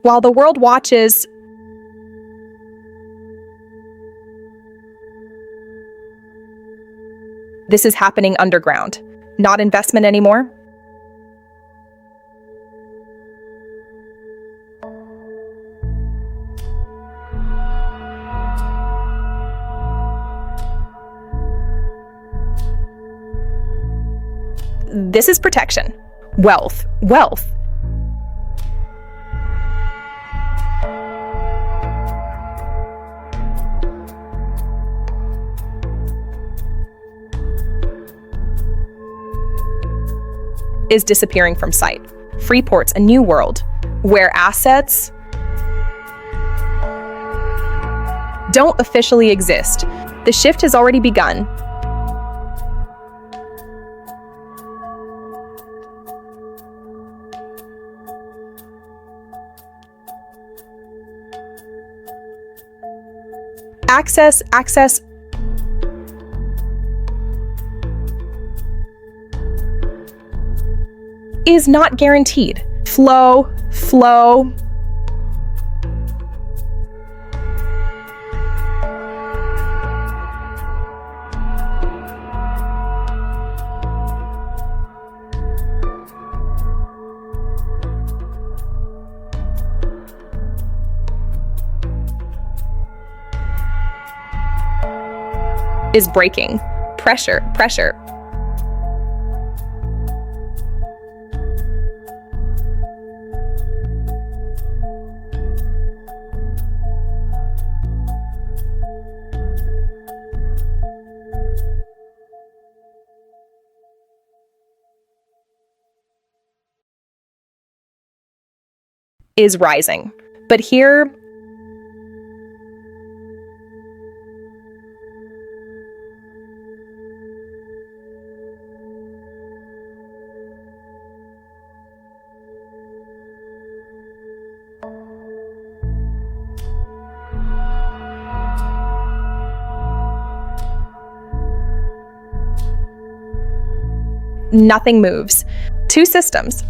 While the world watches, this is happening underground. Not investment anymore. This is protection. Wealth. Is disappearing from sight. Freeports, a new world where assets don't officially exist. The shift has already begun. Access is not guaranteed. Flow. Is breaking. Pressure. Is rising. But here, nothing moves. Two systems.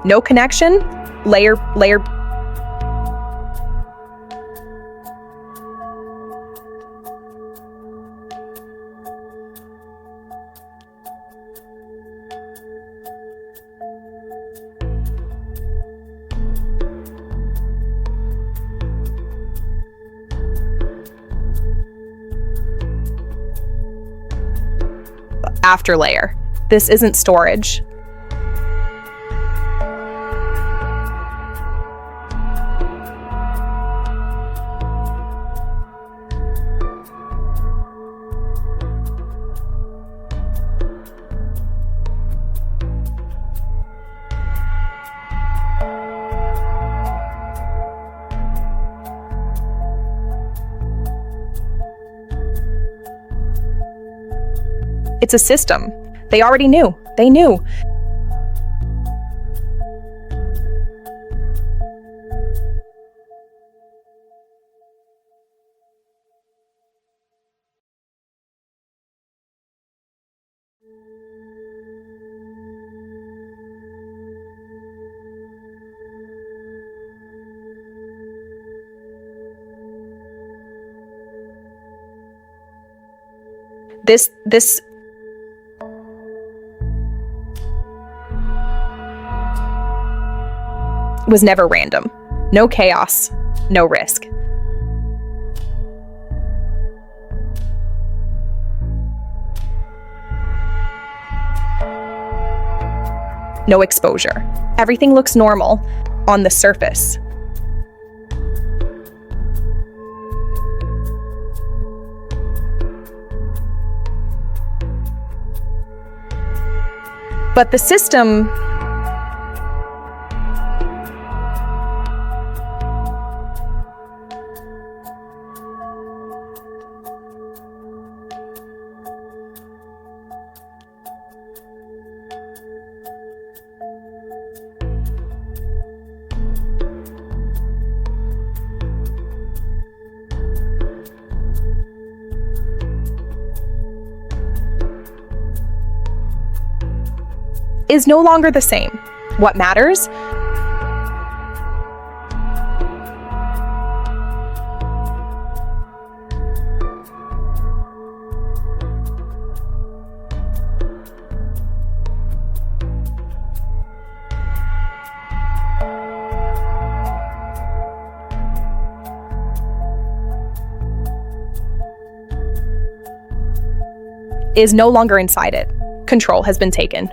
No connection, layer. After layer. This isn't storage. It's a system. They already knew. They knew. This was never random. No chaos, no risk. No exposure. Everything looks normal on the surface. But the system is no longer the same. What matters? Is no longer inside it. Control has been taken.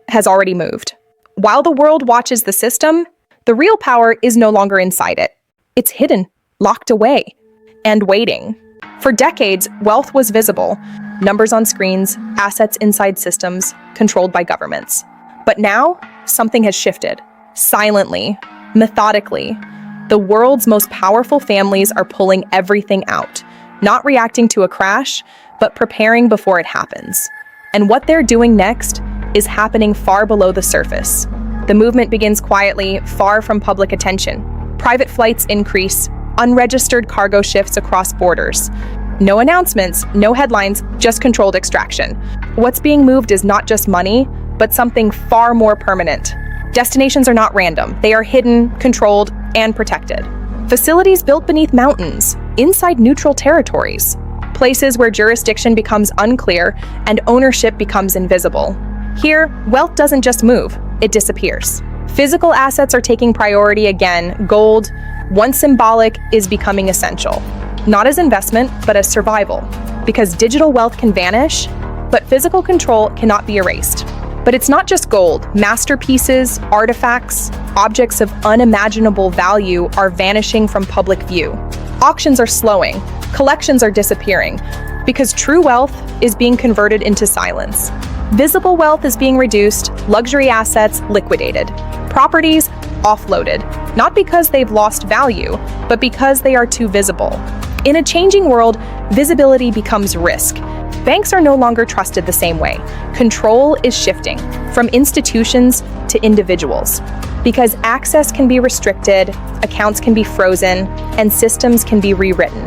Has already moved. While the world watches the system, the real power is no longer inside it. It's hidden, locked away, and waiting. For decades, wealth was visible. Numbers on screens, assets inside systems, controlled by governments. But now, something has shifted. Silently, methodically, the world's most powerful families are pulling everything out, not reacting to a crash, but preparing before it happens. And what they're doing next is happening far below the surface. The movement begins quietly, far from public attention. Private flights increase, unregistered cargo shifts across borders. No announcements, no headlines, just controlled extraction. What's being moved is not just money, but something far more permanent. Destinations are not random. They are hidden, controlled, and protected. Facilities built beneath mountains, inside neutral territories. Places where jurisdiction becomes unclear and ownership becomes invisible. Here, wealth doesn't just move, it disappears. Physical assets are taking priority again. Gold, once symbolic, is becoming essential. Not as investment, but as survival. Because digital wealth can vanish, but physical control cannot be erased. But it's not just gold. Masterpieces, artifacts, objects of unimaginable value are vanishing from public view. Auctions are slowing. Collections are disappearing. Because true wealth is being converted into silence. Visible wealth is being reduced, luxury assets liquidated, properties offloaded, not because they've lost value, but because they are too visible. In a changing world, visibility becomes risk. Banks are no longer trusted the same way. Control is shifting from institutions to individuals. Because access can be restricted, accounts can be frozen, and systems can be rewritten.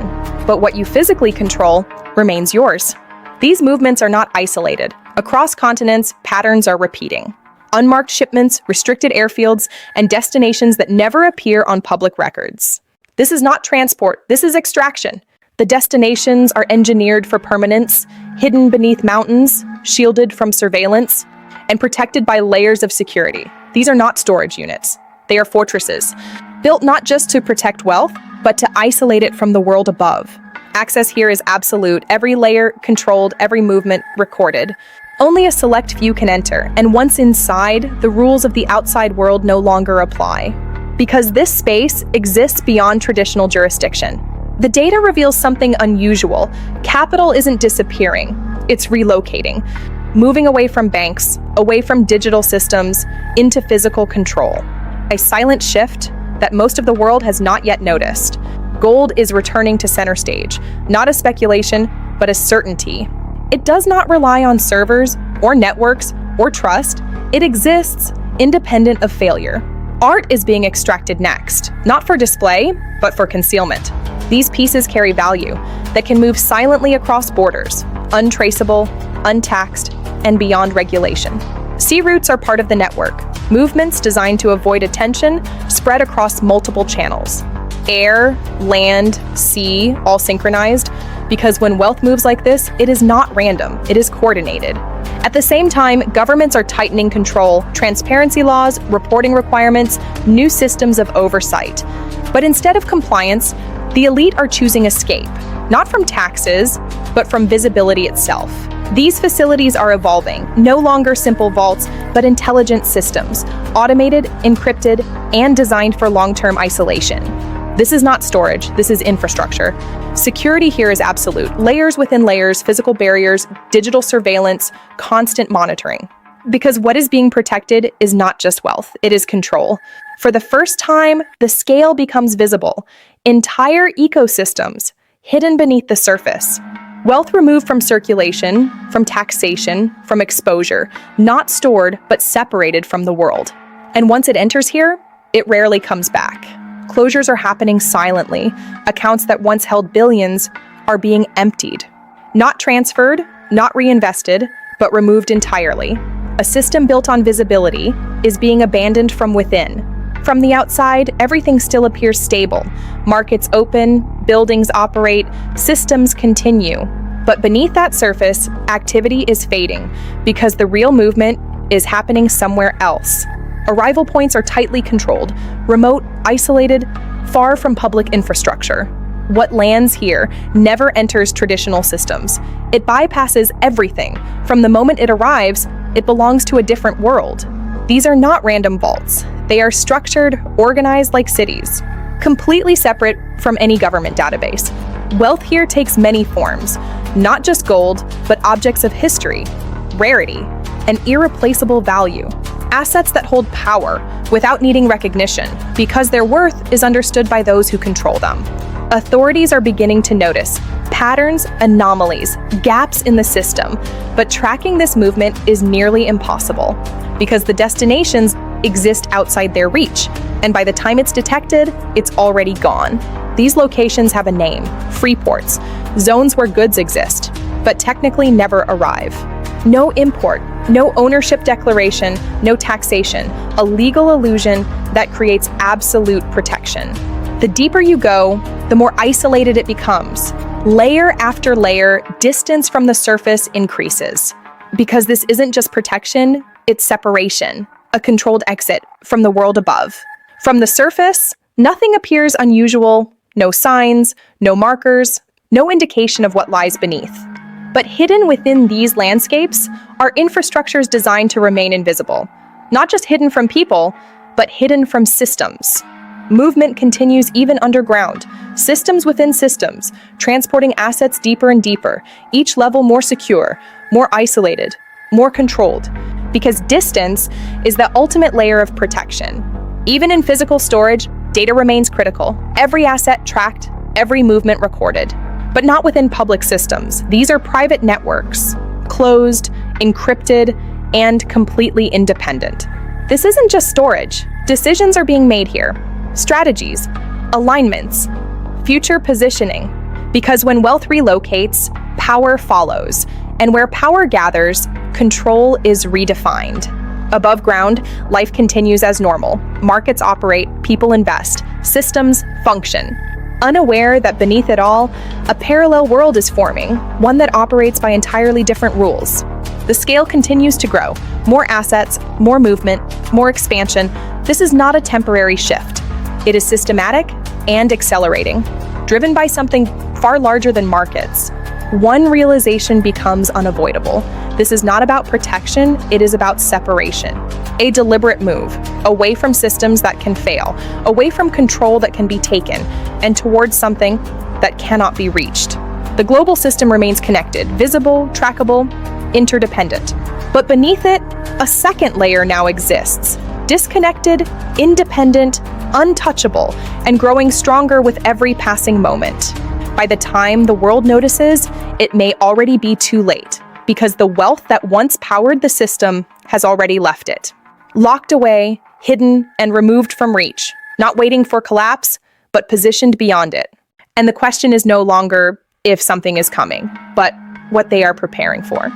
But what you physically control remains yours. These movements are not isolated. Across continents, patterns are repeating. Unmarked shipments, restricted airfields, and destinations that never appear on public records. This is not transport, this is extraction. The destinations are engineered for permanence, hidden beneath mountains, shielded from surveillance, and protected by layers of security. These are not storage units. They are fortresses, built not just to protect wealth, but to isolate it from the world above. Access here is absolute, every layer controlled, every movement recorded. Only a select few can enter, and once inside, the rules of the outside world no longer apply. Because this space exists beyond traditional jurisdiction. The data reveals something unusual. Capital isn't disappearing, it's relocating, moving away from banks, away from digital systems, into physical control. A silent shift that most of the world has not yet noticed. Gold is returning to center stage, not a speculation, but a certainty. It does not rely on servers, or networks, or trust. It exists, independent of failure. Art is being extracted next, not for display, but for concealment. These pieces carry value that can move silently across borders, untraceable, untaxed, and beyond regulation. Sea routes are part of the network, movements designed to avoid attention spread across multiple channels. Air, land, sea, all synchronized, because when wealth moves like this, it is not random, it is coordinated. At the same time, governments are tightening control, transparency laws, reporting requirements, new systems of oversight. But instead of compliance, the elite are choosing escape, not from taxes, but from visibility itself. These facilities are evolving, no longer simple vaults, but intelligent systems, automated, encrypted, and designed for long-term isolation. This is not storage, this is infrastructure. Security here is absolute. Layers within layers, physical barriers, digital surveillance, constant monitoring. Because what is being protected is not just wealth, it is control. For the first time, the scale becomes visible. Entire ecosystems hidden beneath the surface. Wealth removed from circulation, from taxation, from exposure, not stored, but separated from the world. And once it enters here, it rarely comes back. Closures are happening silently. Accounts that once held billions are being emptied. Not transferred, not reinvested, but removed entirely. A system built on visibility is being abandoned from within. From the outside, everything still appears stable. Markets open, buildings operate, systems continue. But beneath that surface, activity is fading because the real movement is happening somewhere else. Arrival points are tightly controlled, remote, isolated, far from public infrastructure. What lands here never enters traditional systems. It bypasses everything. From the moment it arrives, it belongs to a different world. These are not random vaults. They are structured, organized like cities, completely separate from any government database. Wealth here takes many forms, not just gold, but objects of history, rarity, and irreplaceable value. Assets that hold power without needing recognition because their worth is understood by those who control them. Authorities are beginning to notice patterns, anomalies, gaps in the system, but tracking this movement is nearly impossible because the destinations exist outside their reach, and by the time it's detected, it's already gone. These locations have a name, Freeports, zones where goods exist, but technically never arrive. No import, no ownership declaration, no taxation, a legal illusion that creates absolute protection. The deeper you go, the more isolated it becomes. Layer after layer, distance from the surface increases. Because this isn't just protection, it's separation, a controlled exit from the world above. From the surface, nothing appears unusual, no signs, no markers, no indication of what lies beneath. But hidden within these landscapes are infrastructures designed to remain invisible. Not just hidden from people, but hidden from systems. Movement continues even underground, systems within systems, transporting assets deeper and deeper, each level more secure, more isolated, more controlled. Because distance is the ultimate layer of protection. Even in physical storage, data remains critical. Every asset tracked, every movement recorded. But not within public systems. These are private networks, closed, encrypted, and completely independent. This isn't just storage. Decisions are being made here. Strategies, alignments, future positioning. Because when wealth relocates, power follows. And where power gathers, control is redefined. Above ground, life continues as normal. Markets operate, people invest, systems function. Unaware that beneath it all, a parallel world is forming, one that operates by entirely different rules. The scale continues to grow. More assets, more movement, more expansion. This is not a temporary shift. It is systematic and accelerating, driven by something far larger than markets. One realization becomes unavoidable. This is not about protection, it is about separation. A deliberate move, away from systems that can fail, away from control that can be taken, and towards something that cannot be reached. The global system remains connected, visible, trackable, interdependent. But beneath it, a second layer now exists. Disconnected, independent, untouchable, and growing stronger with every passing moment. By the time the world notices, it may already be too late, because the wealth that once powered the system has already left it. Locked away, hidden, and removed from reach, not waiting for collapse, but positioned beyond it. And the question is no longer if something is coming, but what they are preparing for.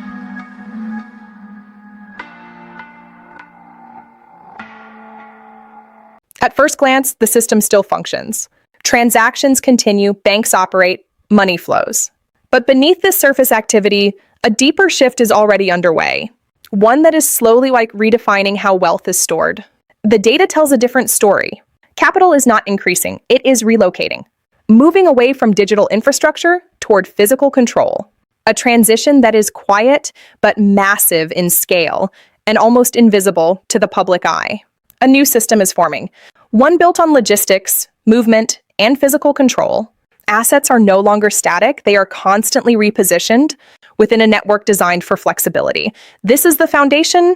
At first glance, the system still functions. Transactions continue, banks operate, money flows. But beneath this surface activity, a deeper shift is already underway. One that is slowly redefining how wealth is stored. The data tells a different story. Capital is not increasing, it is relocating. Moving away from digital infrastructure toward physical control. A transition that is quiet but massive in scale and almost invisible to the public eye. A new system is forming. One built on logistics, movement, and physical control. Assets are no longer static, they are constantly repositioned within a network designed for flexibility. This is the foundation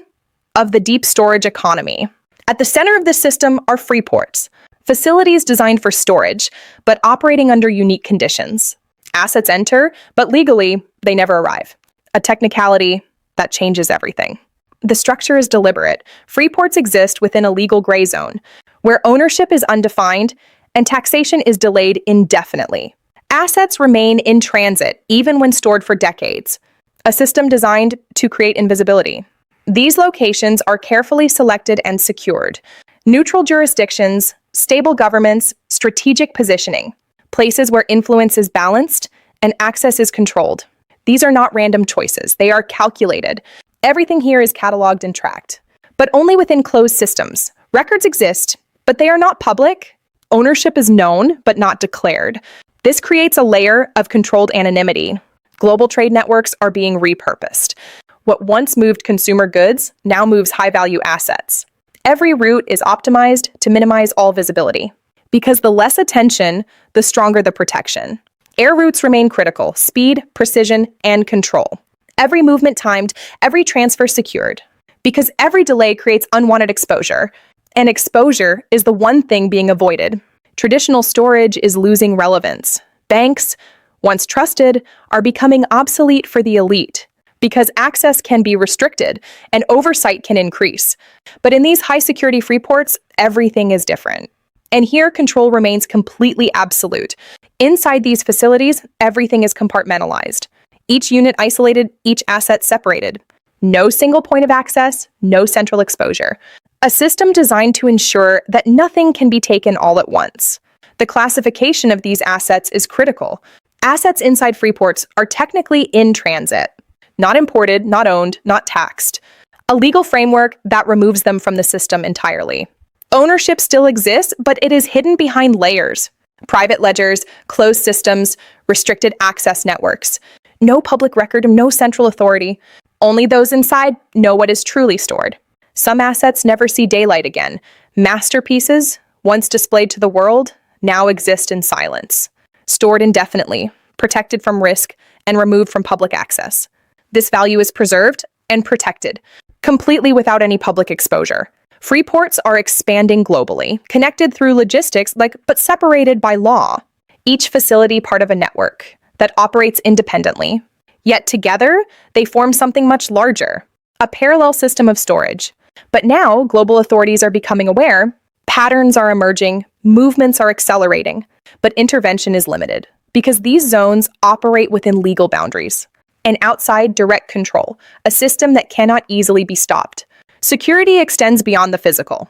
of the deep storage economy. At the center of this system are Freeports, facilities designed for storage, but operating under unique conditions. Assets enter, but legally, they never arrive. A technicality that changes everything. The structure is deliberate. Freeports exist within a legal gray zone, where ownership is undefined and taxation is delayed indefinitely. Assets remain in transit even when stored for decades, a system designed to create invisibility. These locations are carefully selected and secured. Neutral jurisdictions, stable governments, strategic positioning, places where influence is balanced and access is controlled. These are not random choices, they are calculated. Everything here is cataloged and tracked, but only within closed systems. Records exist, but they are not public. Ownership is known, but not declared. This creates a layer of controlled anonymity. Global trade networks are being repurposed. What once moved consumer goods now moves high-value assets. Every route is optimized to minimize all visibility. Because the less attention, the stronger the protection. Air routes remain critical: speed, precision, and control. Every movement timed, every transfer secured. Because every delay creates unwanted exposure. And exposure is the one thing being avoided. Traditional storage is losing relevance. Banks, once trusted, are becoming obsolete for the elite. Because access can be restricted and oversight can increase. But in these high-security free ports, everything is different. And here, control remains completely absolute. Inside these facilities, everything is compartmentalized. Each unit isolated, each asset separated. No single point of access, no central exposure. A system designed to ensure that nothing can be taken all at once. The classification of these assets is critical. Assets inside Freeports are technically in transit. Not imported, not owned, not taxed. A legal framework that removes them from the system entirely. Ownership still exists, but it is hidden behind layers. Private ledgers, closed systems, restricted access networks. No public record, no central authority. Only those inside know what is truly stored. Some assets never see daylight again. Masterpieces, once displayed to the world, now exist in silence. Stored indefinitely, protected from risk, and removed from public access. This value is preserved and protected, completely without any public exposure. Free ports are expanding globally, connected through logistics, but separated by law. Each facility part of a network that operates independently. Yet together, they form something much larger, a parallel system of storage. But now, global authorities are becoming aware, patterns are emerging, movements are accelerating, but intervention is limited, because these zones operate within legal boundaries. And outside direct control, a system that cannot easily be stopped. Security extends beyond the physical.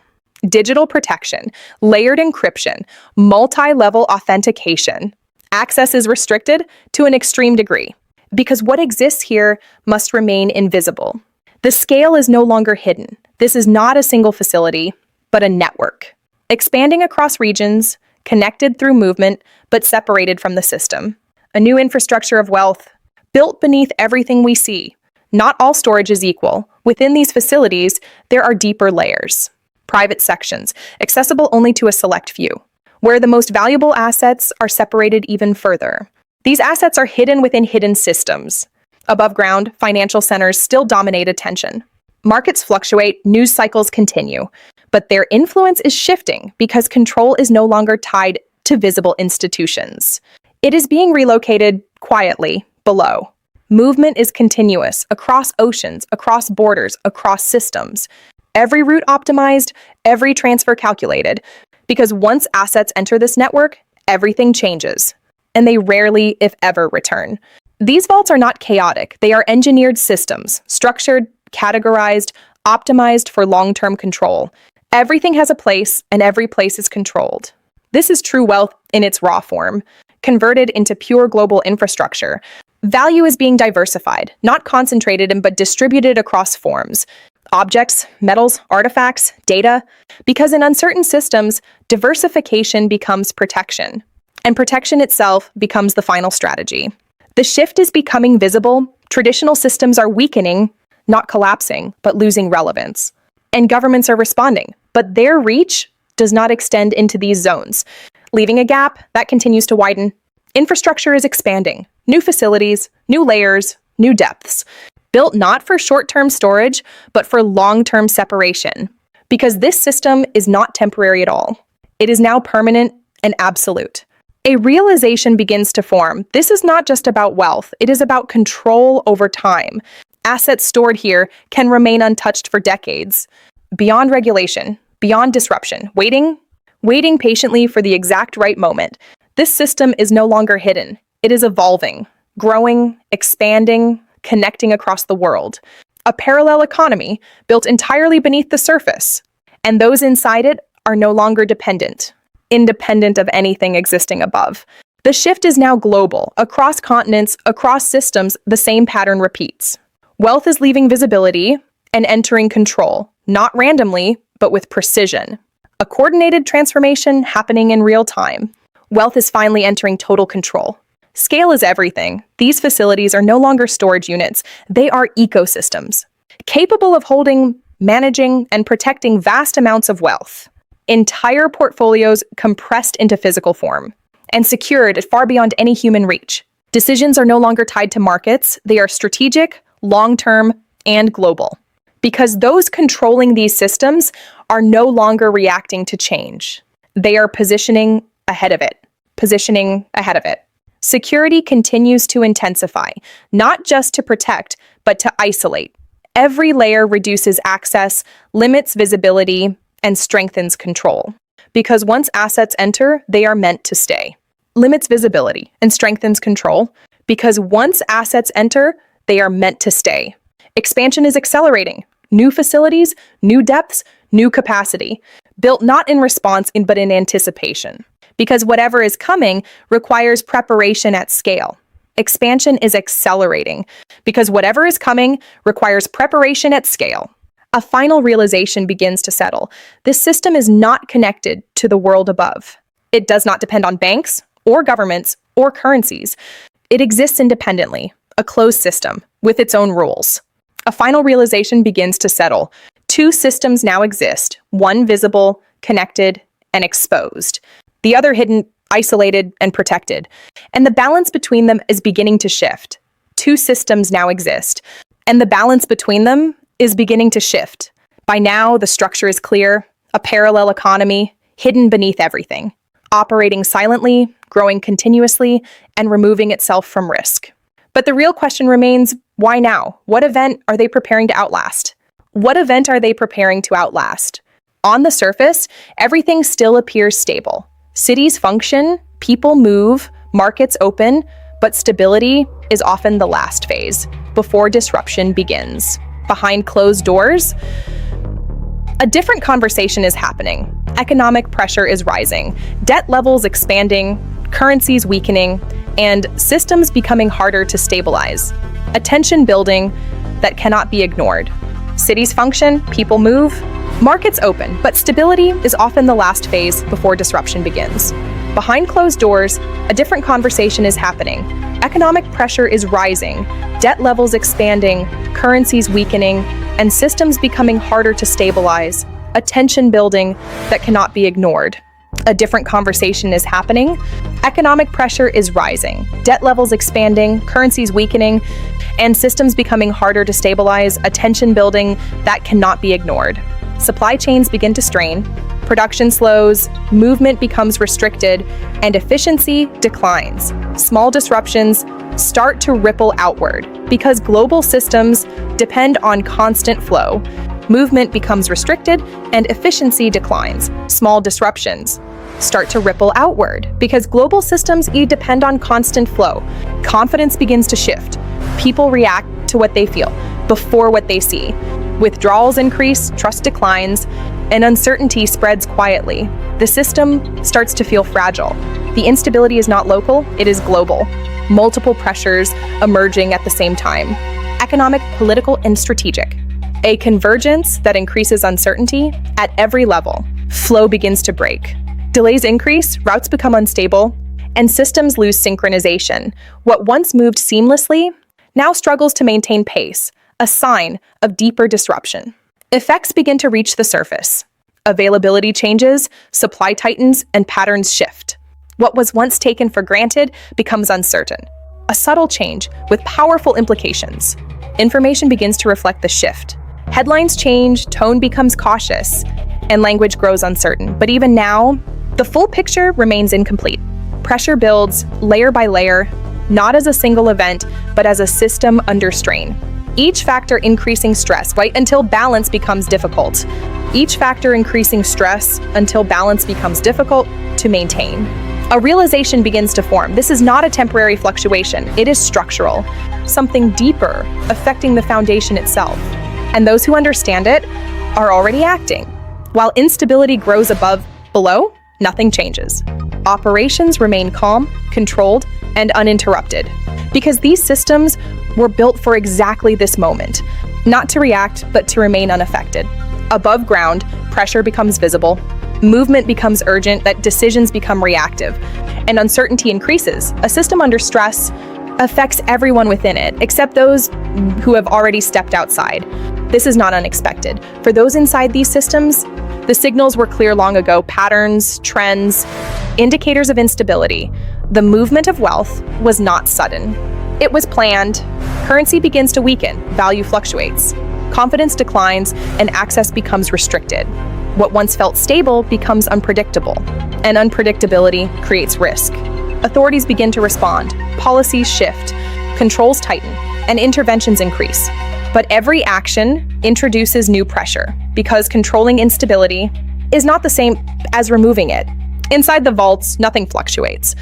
Digital protection, layered encryption, multi-level authentication. Access is restricted to an extreme degree, because what exists here must remain invisible. The scale is no longer hidden. This is not a single facility, but a network. Expanding across regions, connected through movement, but separated from the system. A new infrastructure of wealth, built beneath everything we see. Not all storage is equal. Within these facilities, there are deeper layers. Private sections, accessible only to a select few, where the most valuable assets are separated even further. These assets are hidden within hidden systems. Above ground, financial centers still dominate attention. Markets fluctuate, news cycles continue, but their influence is shifting because control is no longer tied to visible institutions. It is being relocated quietly below. Movement is continuous across oceans, across borders, across systems. Every route optimized, every transfer calculated. Because once assets enter this network, everything changes. And they rarely, if ever, return. These vaults are not chaotic. They are engineered systems, structured, categorized, optimized for long-term control. Everything has a place, and every place is controlled. This is true wealth in its raw form, converted into pure global infrastructure. Value is being diversified, not concentrated but distributed across forms. Objects, metals, artifacts, data. Because in uncertain systems, diversification becomes protection. And protection itself becomes the final strategy. The shift is becoming visible. Traditional systems are weakening, not collapsing, but losing relevance. And governments are responding, but their reach does not extend into these zones, leaving a gap that continues to widen. Infrastructure is expanding. New facilities, new layers, new depths. Built not for short-term storage, but for long-term separation. Because this system is not temporary at all. It is now permanent and absolute. A realization begins to form. This is not just about wealth. It is about control over time. Assets stored here can remain untouched for decades. Beyond regulation, beyond disruption. Waiting patiently for the exact right moment. This system is no longer hidden. It is evolving, growing, expanding, connecting across the world. A parallel economy built entirely beneath the surface. And those inside it are no longer independent of anything existing above. The shift is now global. Across continents, across systems, the same pattern repeats. Wealth is leaving visibility and entering control, not randomly, but with precision. A coordinated transformation happening in real time. Wealth is finally entering total control. Scale is everything. These facilities are no longer storage units. They are ecosystems, capable of holding, managing, and protecting vast amounts of wealth. Entire portfolios compressed into physical form and secured far beyond any human reach. Decisions are no longer tied to markets. They are strategic, long-term, and global. Because those controlling these systems are no longer reacting to change. They are positioning ahead of it. Security continues to intensify, not just to protect, but to isolate. Every layer reduces access, limits visibility, and strengthens control. Because once assets enter, they are meant to stay. Limits visibility and strengthens control. Because once assets enter, they are meant to stay. Expansion is accelerating. New facilities, new depths, new capacity. Built not in response, but in anticipation. Because whatever is coming requires preparation at scale. Expansion is accelerating. Because whatever is coming requires preparation at scale. A final realization begins to settle. This system is not connected to the world above. It does not depend on banks, or governments, or currencies. It exists independently, a closed system, with its own rules. A final realization begins to settle. Two systems now exist, one visible, connected, and exposed. The other hidden, isolated, and protected. And the balance between them is beginning to shift. Two systems now exist, and the balance between them is beginning to shift. By now, the structure is clear, a parallel economy, hidden beneath everything, operating silently, growing continuously, and removing itself from risk. But the real question remains, why now? What event are they preparing to outlast? On the surface, everything still appears stable. Cities function, people move, markets open, but stability is often the last phase, before disruption begins. Behind closed doors, a different conversation is happening. Economic pressure is rising, debt levels expanding, currencies weakening, and systems becoming harder to stabilize. A tension building that cannot be ignored. Cities function, people move, markets open, but stability is often the last phase before disruption begins. Behind closed doors, a different conversation is happening. Economic pressure is rising, debt levels expanding, currencies weakening, and systems becoming harder to stabilize. A tension building that cannot be ignored. A different conversation is happening. Economic pressure is rising, debt levels expanding, currencies weakening, and systems becoming harder to stabilize. A tension building that cannot be ignored. Supply chains begin to strain, production slows, movement becomes restricted, and efficiency declines. Small disruptions start to ripple outward because global systems depend on constant flow. Movement becomes restricted and efficiency declines. Small disruptions start to ripple outward because global systems depend on constant flow. Confidence begins to shift. People react to what they feel before what they see. Withdrawals increase, trust declines, and uncertainty spreads quietly. The system starts to feel fragile. The instability is not local, it is global. Multiple pressures emerging at the same time. Economic, political, and strategic. A convergence that increases uncertainty at every level. Flow begins to break. Delays increase, routes become unstable, and systems lose synchronization. What once moved seamlessly now struggles to maintain pace, a sign of deeper disruption. Effects begin to reach the surface. Availability changes, supply tightens, and patterns shift. What was once taken for granted becomes uncertain. A subtle change with powerful implications. Information begins to reflect the shift. Headlines change, tone becomes cautious, and language grows uncertain. But even now, the full picture remains incomplete. Pressure builds, layer by layer, not as a single event, but as a system under strain. Each factor increasing stress, right, until balance becomes difficult. Each factor increasing stress until balance becomes difficult to maintain. A realization begins to form. This is not a temporary fluctuation. It is structural, something deeper, affecting the foundation itself. And those who understand it are already acting. While instability grows below, nothing changes. Operations remain calm, controlled, and uninterrupted. Because these systems were built for exactly this moment. Not to react, but to remain unaffected. Above ground, pressure becomes visible. Movement becomes urgent, that decisions become reactive, and uncertainty increases. A system under stress affects everyone within it, except those who have already stepped outside. This is not unexpected. For those inside these systems, the signals were clear long ago: patterns, trends, indicators of instability. The movement of wealth was not sudden. It was planned. Currency begins to weaken, value fluctuates, confidence declines, and access becomes restricted. What once felt stable becomes unpredictable, and unpredictability creates risk. Authorities begin to respond, policies shift, controls tighten, and interventions increase. But every action introduces new pressure, because controlling instability is not the same as removing it. Inside the vaults, nothing fluctuates.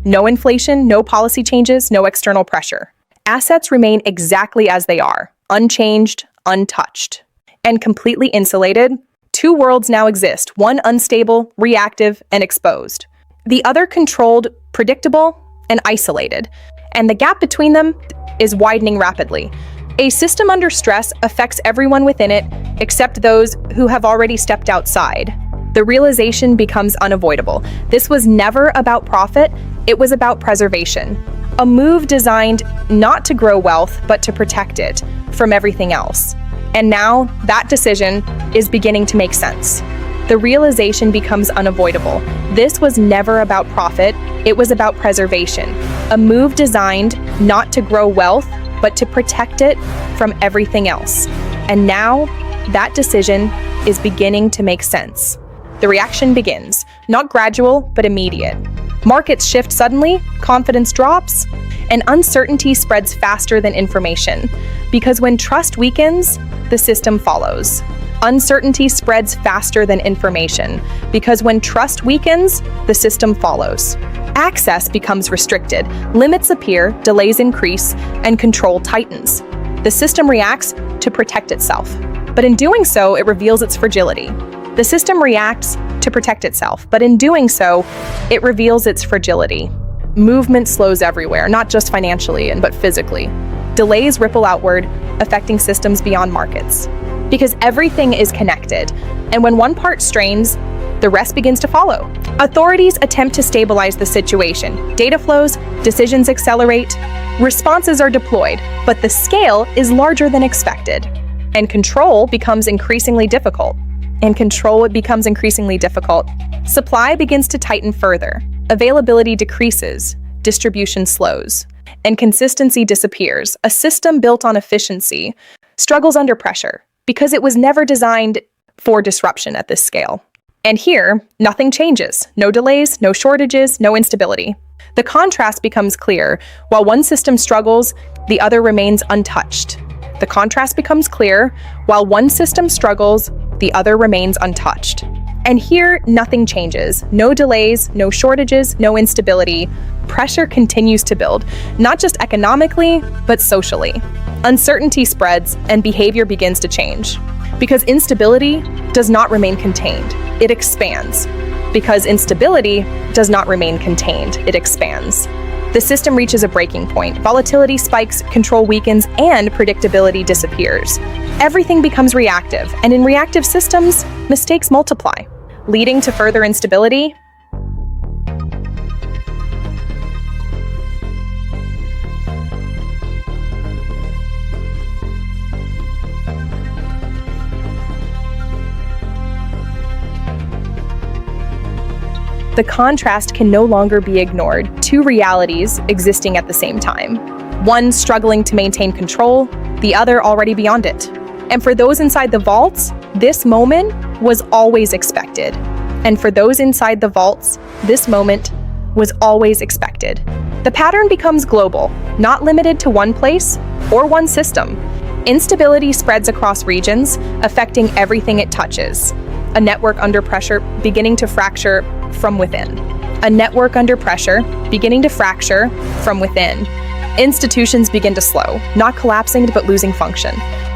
No inflation, no policy changes, no external pressure. Assets remain exactly as they are, unchanged, untouched, and completely insulated. Two worlds now exist, one unstable, reactive, and exposed. The other controlled, predictable, and isolated. And the gap between them is widening rapidly. A system under stress affects everyone within it, except those who have already stepped outside. The realization becomes unavoidable. This was never about profit, it was about preservation. A move designed not to grow wealth, but to protect it from everything else. And now, that decision is beginning to make sense. The realization becomes unavoidable. This was never about profit, it was about preservation. A move designed not to grow wealth, but to protect it from everything else. And now, that decision is beginning to make sense. The reaction begins, not gradual, but immediate. Markets shift suddenly, confidence drops, and uncertainty spreads faster than information. Because when trust weakens, the system follows. Uncertainty spreads faster than information. Because when trust weakens, the system follows. Access becomes restricted, limits appear, delays increase, and control tightens. The system reacts to protect itself. But in doing so, it reveals its fragility. The system reacts to protect itself, but in doing so, it reveals its fragility. Movement slows everywhere, not just financially, but physically. Delays ripple outward, affecting systems beyond markets. Because everything is connected, and when one part strains, the rest begins to follow. Authorities attempt to stabilize the situation. Data flows, decisions accelerate, responses are deployed, but the scale is larger than expected. And control becomes increasingly difficult. Supply begins to tighten further. Availability decreases. Distribution slows. And consistency disappears. A system built on efficiency struggles under pressure because it was never designed for disruption at this scale. And here, nothing changes. No delays, no shortages, no instability. The contrast becomes clear. While one system struggles, the other remains untouched. The contrast becomes clear. While one system struggles, the other remains untouched. And here, nothing changes. No delays, no shortages, no instability. Pressure continues to build, not just economically, but socially. Uncertainty spreads and behavior begins to change. Because instability does not remain contained, it expands. Because instability does not remain contained, it expands. The system reaches a breaking point. Volatility spikes, control weakens, and predictability disappears. Everything becomes reactive, and in reactive systems, mistakes multiply, leading to further instability. The contrast can no longer be ignored. Two realities existing at the same time. One struggling to maintain control, the other already beyond it. And for those inside the vaults, this moment was always expected. And for those inside the vaults, this moment was always expected. The pattern becomes global, not limited to one place or one system. Instability spreads across regions, affecting everything it touches. A network under pressure beginning to fracture from within. A network under pressure, beginning to fracture from within. Institutions begin to slow, not collapsing but losing function.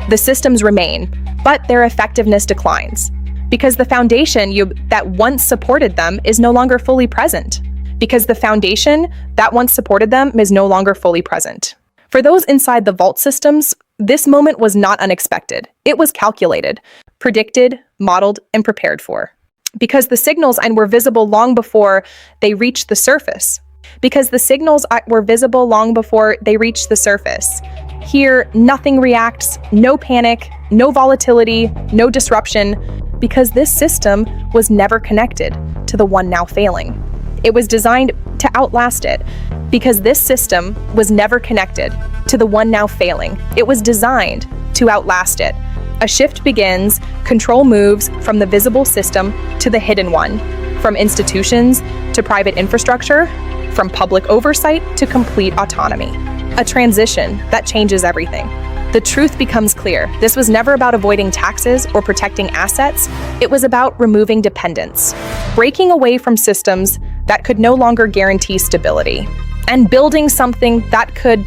The systems remain, but their effectiveness declines. Because the foundation that once supported them is no longer fully present. Because the foundation that once supported them is no longer fully present. For those inside the vault systems, this moment was not unexpected. It was calculated, predicted, modeled, and prepared for. Because the signals were visible long before they reached the surface. Because the signals were visible long before they reached the surface. Here, nothing reacts, no panic, no volatility, no disruption, because this system was never connected to the one now failing. It was designed to outlast it, because this system was never connected to the one now failing. It was designed to outlast it. A shift begins, control moves from the visible system to the hidden one, from institutions to private infrastructure, from public oversight to complete autonomy. A transition that changes everything. The truth becomes clear. This was never about avoiding taxes or protecting assets. It was about removing dependence, breaking away from systems that could no longer guarantee stability, and building something that could.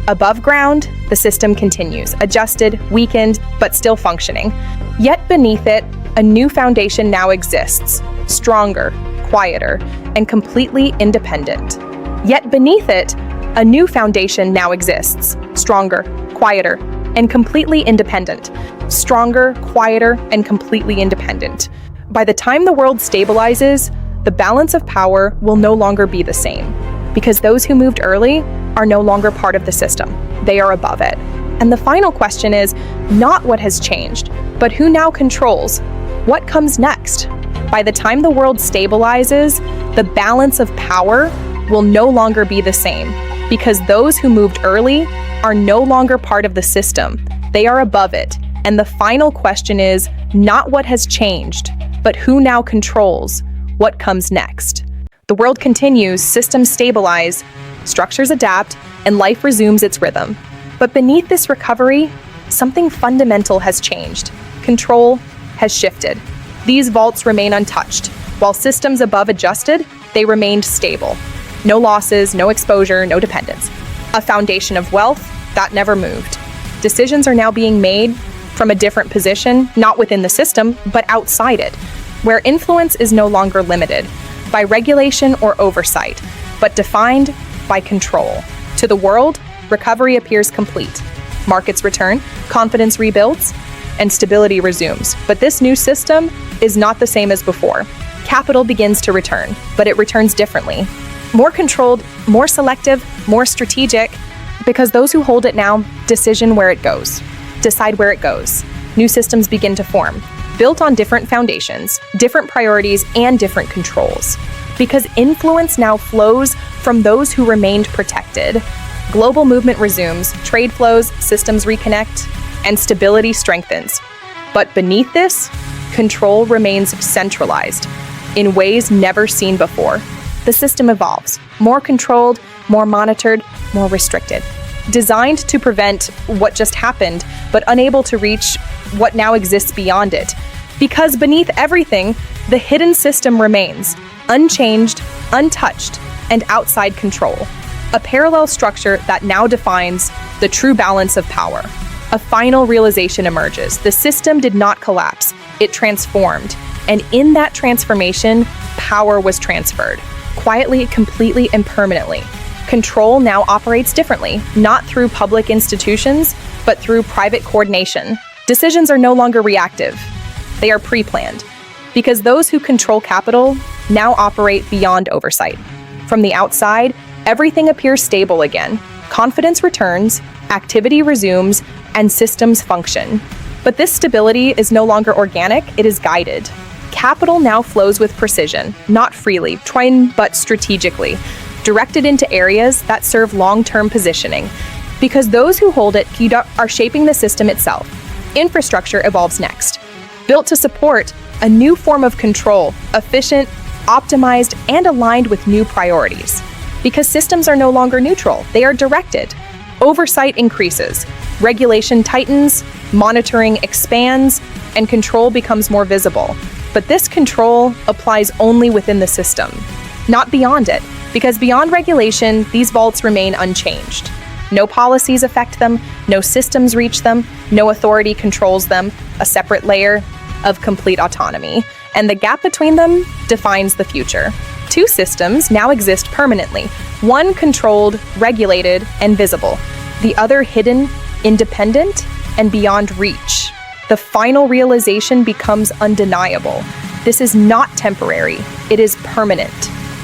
Above ground, the system continues, adjusted, weakened, but still functioning. Yet beneath it, a new foundation now exists, stronger, quieter, and completely independent. Yet beneath it, a new foundation now exists, stronger, quieter, and completely independent. Stronger, quieter, and completely independent. By the time the world stabilizes, the balance of power will no longer be the same, because those who moved early are no longer part of the system. They are above it. And the final question is not what has changed, but who now controls? What comes next? By the time the world stabilizes, the balance of power will no longer be the same, because those who moved early are no longer part of the system. They are above it. And the final question is not what has changed, but who now controls? What comes next? The world continues, systems stabilize, structures adapt, and life resumes its rhythm. But beneath this recovery, something fundamental has changed. Control has shifted. These vaults remain untouched. While systems above adjusted, they remained stable. No losses, no exposure, no dependence. A foundation of wealth that never moved. Decisions are now being made from a different position, not within the system, but outside it, where influence is no longer limited by regulation or oversight, but defined by control. To the world, recovery appears complete. Markets return, confidence rebuilds, and stability resumes. But this new system is not the same as before. Capital begins to return, but it returns differently. More controlled, more selective, more strategic, because those who hold it now decide where it goes. New systems begin to form, built on different foundations, different priorities, and different controls. Because influence now flows from those who remained protected. Global movement resumes, trade flows, systems reconnect, and stability strengthens. But beneath this, control remains centralized in ways never seen before. The system evolves, more controlled, more monitored, more restricted. Designed to prevent what just happened, but unable to reach what now exists beyond it. Because beneath everything, the hidden system remains, unchanged, untouched, and outside control. A parallel structure that now defines the true balance of power. A final realization emerges. The system did not collapse, it transformed. And in that transformation, power was transferred. Quietly, completely, and permanently. Control now operates differently, not through public institutions, but through private coordination. Decisions are no longer reactive. They are pre-planned. Because those who control capital now operate beyond oversight. From the outside, everything appears stable again. Confidence returns, activity resumes, and systems function. But this stability is no longer organic, it is guided. Capital now flows with precision, not freely, but strategically, directed into areas that serve long-term positioning. Because those who hold it are shaping the system itself. Infrastructure evolves next, built to support a new form of control, efficient, optimized, and aligned with new priorities. Because systems are no longer neutral, they are directed. Oversight increases, regulation tightens, monitoring expands, and control becomes more visible. But this control applies only within the system, not beyond it, because beyond regulation, these vaults remain unchanged. No policies affect them, no systems reach them, no authority controls them, a separate layer of complete autonomy. And the gap between them defines the future. Two systems now exist permanently, one controlled, regulated, and visible, the other hidden, independent, and beyond reach. The final realization becomes undeniable. This is not temporary, it is permanent.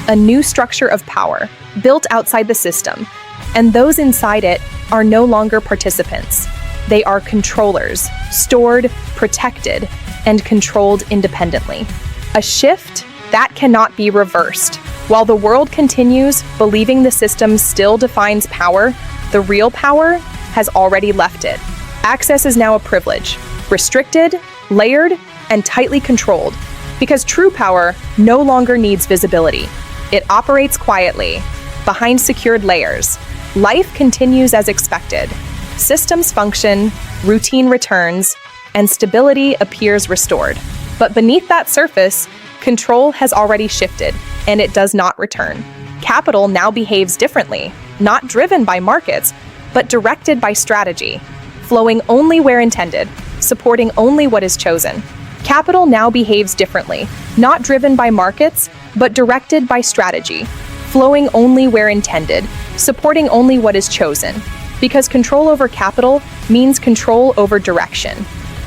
A new structure of power, built outside the system, and those inside it are no longer participants. They are controllers, stored, protected, and controlled independently. A shift that cannot be reversed. While the world continues believing the system still defines power, the real power has already left it. Access is now a privilege, restricted, layered, and tightly controlled, because true power no longer needs visibility. It operates quietly, behind secured layers. Life continues as expected. Systems function, routine returns, and stability appears restored. But beneath that surface, control has already shifted, and it does not return. Capital now behaves differently, not driven by markets, but directed by strategy, flowing only where intended, supporting only what is chosen. Capital now behaves differently, not driven by markets, but directed by strategy, flowing only where intended, supporting only what is chosen. Because control over capital means control over direction.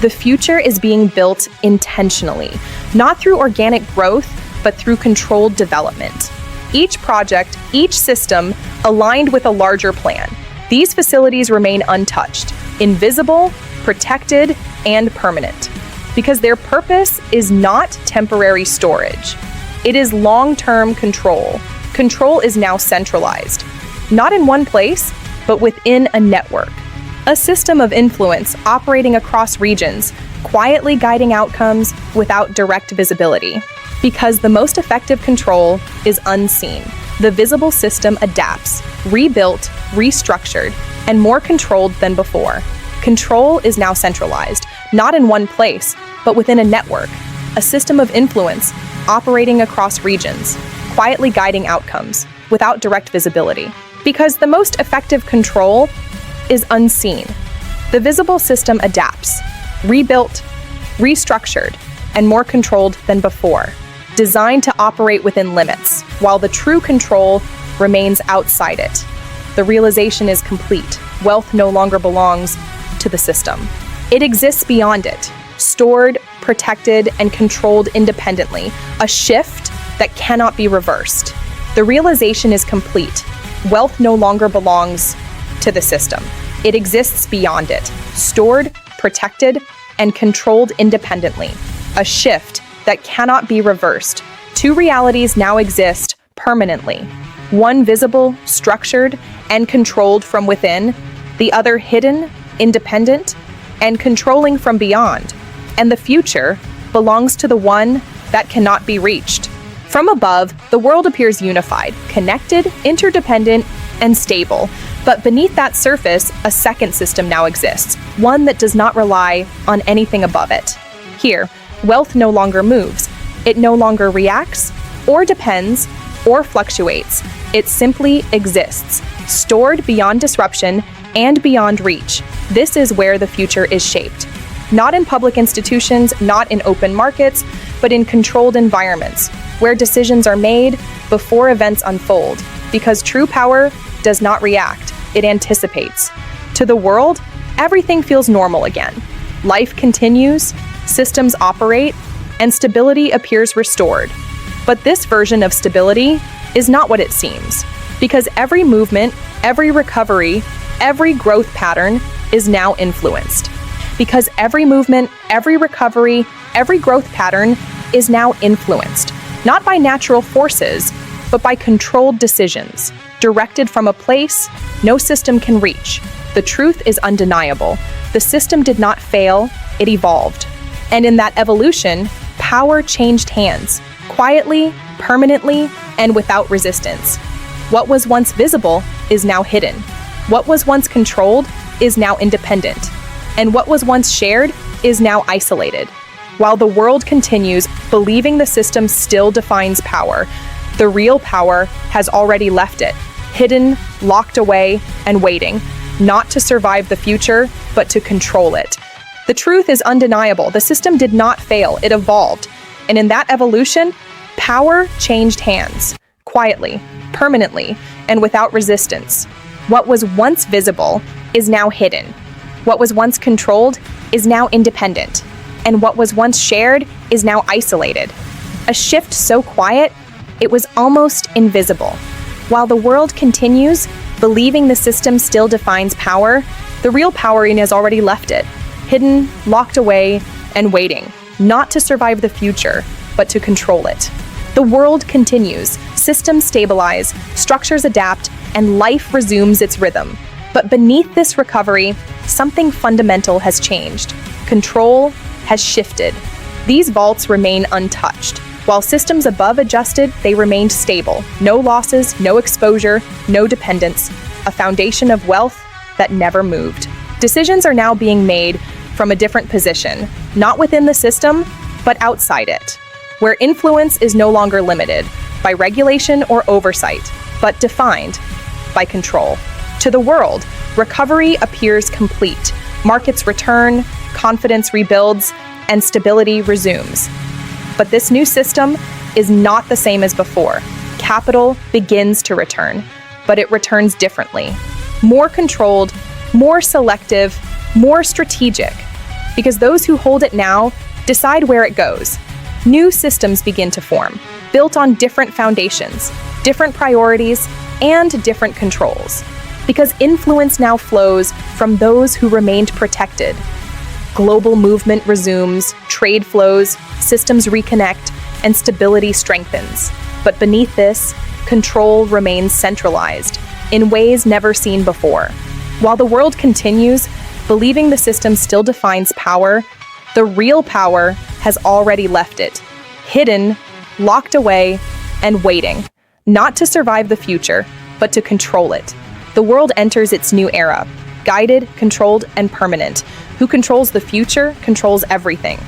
The future is being built intentionally, not through organic growth, but through controlled development. Each project, each system, aligned with a larger plan. These facilities remain untouched, invisible, protected, and permanent. Because their purpose is not temporary storage. It is long-term control. Control is now centralized, not in one place, but within a network. A system of influence operating across regions, quietly guiding outcomes without direct visibility. Because the most effective control is unseen. The visible system adapts, rebuilt, restructured, and more controlled than before. Control is now centralized, not in one place, but within a network. A system of influence operating across regions, quietly guiding outcomes without direct visibility. Because the most effective control is unseen. The visible system adapts, rebuilt, restructured, and more controlled than before, designed to operate within limits, while the true control remains outside it. The realization is complete. Wealth no longer belongs to the system. It exists beyond it, stored, protected, and controlled independently, a shift that cannot be reversed. The realization is complete. Wealth no longer belongs to the system. It exists beyond it, stored, protected, and controlled independently, a shift that cannot be reversed. Two realities now exist permanently. One visible, structured, and controlled from within, the other hidden, independent, and controlling from beyond. And the future belongs to the one that cannot be reached. From above, the world appears unified, connected, interdependent, and stable. But beneath that surface, a second system now exists, one that does not rely on anything above it. Here, wealth no longer moves. It no longer reacts, or depends, or fluctuates. It simply exists, stored beyond disruption and beyond reach. This is where the future is shaped. Not in public institutions, not in open markets, but in controlled environments, where decisions are made before events unfold. Because true power does not react, it anticipates. To the world, everything feels normal again. Life continues, systems operate, and stability appears restored. But this version of stability is not what it seems, because every movement, every recovery, every growth pattern is now influenced. Because every movement, every recovery, every growth pattern is now influenced, not by natural forces, but by controlled decisions, directed from a place no system can reach. The truth is undeniable. The system did not fail, it evolved. And in that evolution, power changed hands, quietly, permanently, and without resistance. What was once visible is now hidden. What was once controlled is now independent. And what was once shared is now isolated. While the world continues believing the system still defines power, the real power has already left it, hidden, locked away, and waiting, not to survive the future, but to control it. The truth is undeniable. The system did not fail, it evolved. And in that evolution, power changed hands, quietly, permanently, and without resistance. What was once visible is now hidden. What was once controlled is now independent. And what was once shared is now isolated. A shift so quiet, it was almost invisible. While the world continues, believing the system still defines power, the real power has already left it, hidden, locked away, and waiting, not to survive the future, but to control it. The world continues, systems stabilize, structures adapt, and life resumes its rhythm. But beneath this recovery, something fundamental has changed. Control has shifted. These vaults remain untouched. While systems above adjusted, they remained stable. No losses, no exposure, no dependence. A foundation of wealth that never moved. Decisions are now being made from a different position, not within the system, but outside it, where influence is no longer limited by regulation or oversight, but defined by control. To the world, recovery appears complete. Markets return, confidence rebuilds, and stability resumes. But this new system is not the same as before. Capital begins to return, but it returns differently. More controlled, more selective, more strategic, because those who hold it now decide where it goes. New systems begin to form, built on different foundations, different priorities, and different controls. Because influence now flows from those who remained protected. Global movement resumes, trade flows, systems reconnect, and stability strengthens. But beneath this, control remains centralized in ways never seen before. While the world continues, believing the system still defines power, the real power has already left it, hidden, locked away, and waiting, not to survive the future, but to control it. The world enters its new era, guided, controlled, and permanent. Who controls the future controls everything.